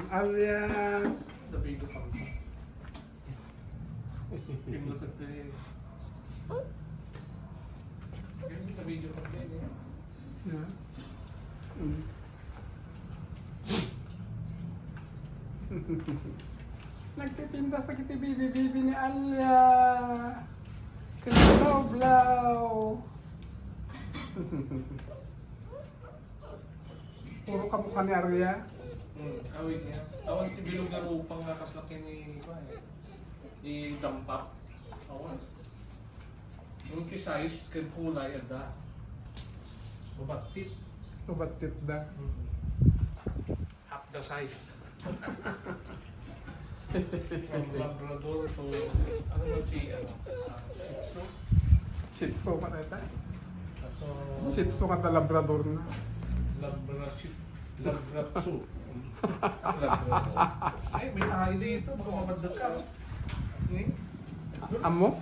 Alia. Sabi ko pa. Pinutot ko yun. Ganyan sa video pa din eh. Nagtitinda sa kiti bibi ni Alia. Kalaw-blaw. Puro kamukha ni Alia. Awit niya. Awan si bilog na upang nakaslaki ni iba eh. Ni Dampak. Awan. Yung size, kan kulay ada. Babatit. Ubatit da. Half the size. From Labrador to, ano ba si, Shih Tzu ka na ito. So, Shih Tzu ka na Labrador na. Labratsu. Ay, may tayo dito. Baka mamadad ka. Amo?